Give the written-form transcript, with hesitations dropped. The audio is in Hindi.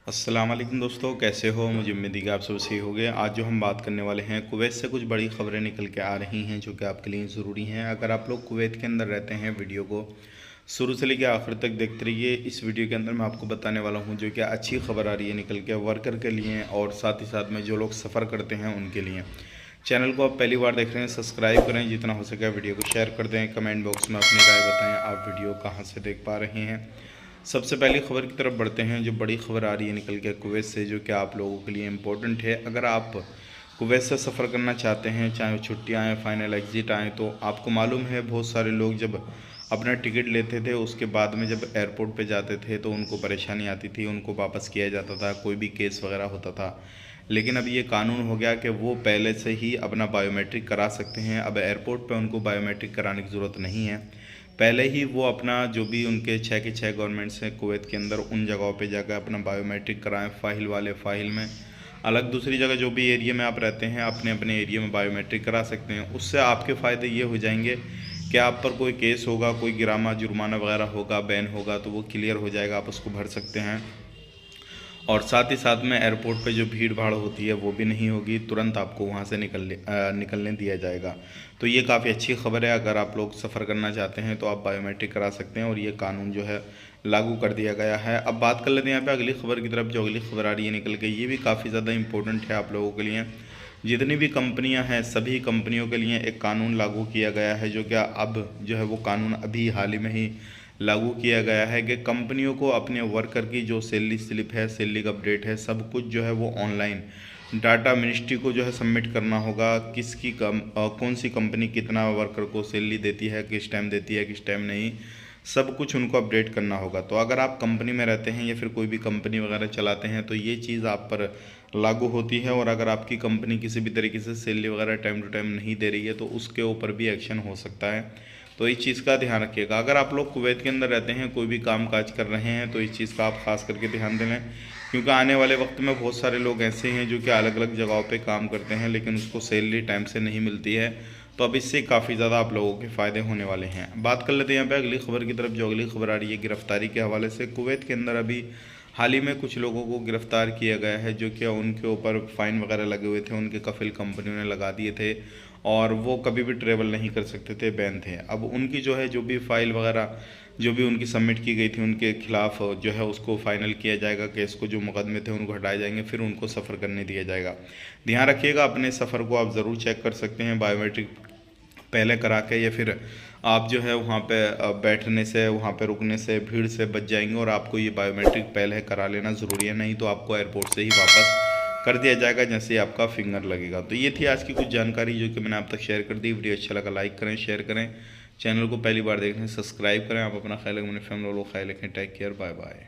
अस्सलाम वालेकुम दोस्तों, कैसे हो? मुझे उम्मीद है कि आप सब सही होंगे। आज जो हम बात करने वाले हैं, कुवैत से कुछ बड़ी खबरें निकल के आ रही हैं जो कि आपके लिए ज़रूरी हैं। अगर आप लोग कुवैत के अंदर रहते हैं, वीडियो को शुरू से लेकर आखिर तक देखते रहिए। इस वीडियो के अंदर मैं आपको बताने वाला हूं जो कि अच्छी खबर आ रही है निकल के वर्कर के लिए और साथ ही साथ में जो लोग सफ़र करते हैं उनके लिए। चैनल को आप पहली बार देख रहे हैं, सब्सक्राइब करें, जितना हो सके वीडियो को शेयर कर दें। कमेंट बॉक्स में अपनी राय बताएं आप वीडियो कहाँ से देख पा रहे हैं। सबसे पहली खबर की तरफ बढ़ते हैं। जो बड़ी खबर आ रही है निकल के कुवैत से, जो कि आप लोगों के लिए इम्पोर्टेंट है। अगर आप कुवैत से सफ़र करना चाहते हैं, चाहे वो छुट्टियाँ आएँ, फाइनल एग्ज़िट आएँ, तो आपको मालूम है बहुत सारे लोग जब अपना टिकट लेते थे उसके बाद में जब एयरपोर्ट पे जाते थे तो उनको परेशानी आती थी, उनको वापस किया जाता था, कोई भी केस वगैरह होता था। लेकिन अब ये कानून हो गया कि वो पहले से ही अपना बायोमेट्रिक करा सकते हैं। अब एयरपोर्ट पे उनको बायोमेट्रिक कराने की ज़रूरत नहीं है। पहले ही वो अपना जो भी उनके 6 के 6 गवर्नमेंट्स हैं कुवैत के अंदर, उन जगहों पे जाकर अपना बायोमेट्रिक कराएं। फ़ाइल वाले फ़ाइल में अलग, दूसरी जगह जो भी एरिया में आप रहते हैं अपने अपने एरिया में बायोमेट्रिक करा सकते हैं। उससे आपके फ़ायदे ये हो जाएंगे कि आप पर कोई केस होगा, कोई गिरामा जुर्माना वगैरह होगा, बैन होगा, तो वो क्लियर हो जाएगा, आप उसको भर सकते हैं। और साथ ही साथ में एयरपोर्ट पे जो भीड़ भाड़ होती है वो भी नहीं होगी, तुरंत आपको वहाँ से निकलने दिया जाएगा। तो ये काफ़ी अच्छी खबर है। अगर आप लोग सफ़र करना चाहते हैं तो आप बायोमेट्रिक करा सकते हैं और ये कानून जो है लागू कर दिया गया है। अब बात कर लेते हैं यहाँ पे अगली खबर की तरफ। जो अगली खबर आ रही है निकल के, ये भी काफ़ी ज़्यादा इंपॉर्टेंट है आप लोगों के लिए। जितनी भी कंपनियां हैं सभी कंपनियों के लिए एक कानून लागू किया गया है, जो कि अब जो है वो कानून अभी हाल ही में ही लागू किया गया है कि कंपनियों को अपने वर्कर की जो सैलरी स्लिप है, सैलरी का अपडेट है, सब कुछ जो है वो ऑनलाइन डाटा मिनिस्ट्री को जो है सबमिट करना होगा। कौन सी कंपनी कितना वर्कर को सैलरी देती है, किस टाइम देती है, किस टाइम नहीं, सब कुछ उनको अपडेट करना होगा। तो अगर आप कंपनी में रहते हैं या फिर कोई भी कंपनी वगैरह चलाते हैं तो ये चीज़ आप पर लागू होती है। और अगर आपकी कंपनी किसी भी तरीके से सैलरी वगैरह टाइम टू टाइम नहीं दे रही है तो उसके ऊपर भी एक्शन हो सकता है। तो इस चीज़ का ध्यान रखिएगा। अगर आप लोग कुवैत के अंदर रहते हैं, कोई भी काम काज कर रहे हैं, तो इस चीज़ का आप खास करके ध्यान दें, क्योंकि आने वाले वक्त में बहुत सारे लोग ऐसे हैं जो कि अलग अलग जगहों पे काम करते हैं लेकिन उसको सैलरी टाइम से नहीं मिलती है। तो अब इससे काफ़ी ज़्यादा आप लोगों के फ़ायदे होने वाले हैं। बात कर लेते हैं यहाँ पे अगली खबर की तरफ। जो अगली खबर आ रही है गिरफ्तारी के हवाले से, कुवैत के अंदर अभी हाल ही में कुछ लोगों को गिरफ्तार किया गया है जो कि उनके ऊपर फ़ाइन वगैरह लगे हुए थे, उनके कफिल कंपनियों ने लगा दिए थे और वो कभी भी ट्रेवल नहीं कर सकते थे, बैन थे। अब उनकी जो है जो भी फ़ाइल वगैरह जो भी उनकी सबमिट की गई थी उनके खिलाफ जो है उसको फाइनल किया जाएगा। केस को जो मुकदमे थे उनको हटाए जाएंगे, फिर उनको सफ़र करने दिया जाएगा। ध्यान रखिएगा, अपने सफ़र को आप ज़रूर चेक कर सकते हैं बायोमेट्रिक पहले करा के, या फिर आप जो है वहाँ पे बैठने से, वहाँ पे रुकने से, भीड़ से बच जाएंगे। और आपको ये बायोमेट्रिक पहले करा लेना ज़रूरी है, नहीं तो आपको एयरपोर्ट से ही वापस कर दिया जाएगा जैसे ही आपका फिंगर लगेगा। तो ये थी आज की कुछ जानकारी जो कि मैंने आप तक शेयर कर दी। वीडियो अच्छा लगा लाइक करें, शेयर करें, चैनल को पहली बार देख रहे हैं सब्सक्राइब करें। आप अपना ख्याल रखें, अपने फैमिली वालों को ख्याल रखें। Take care, bye bye.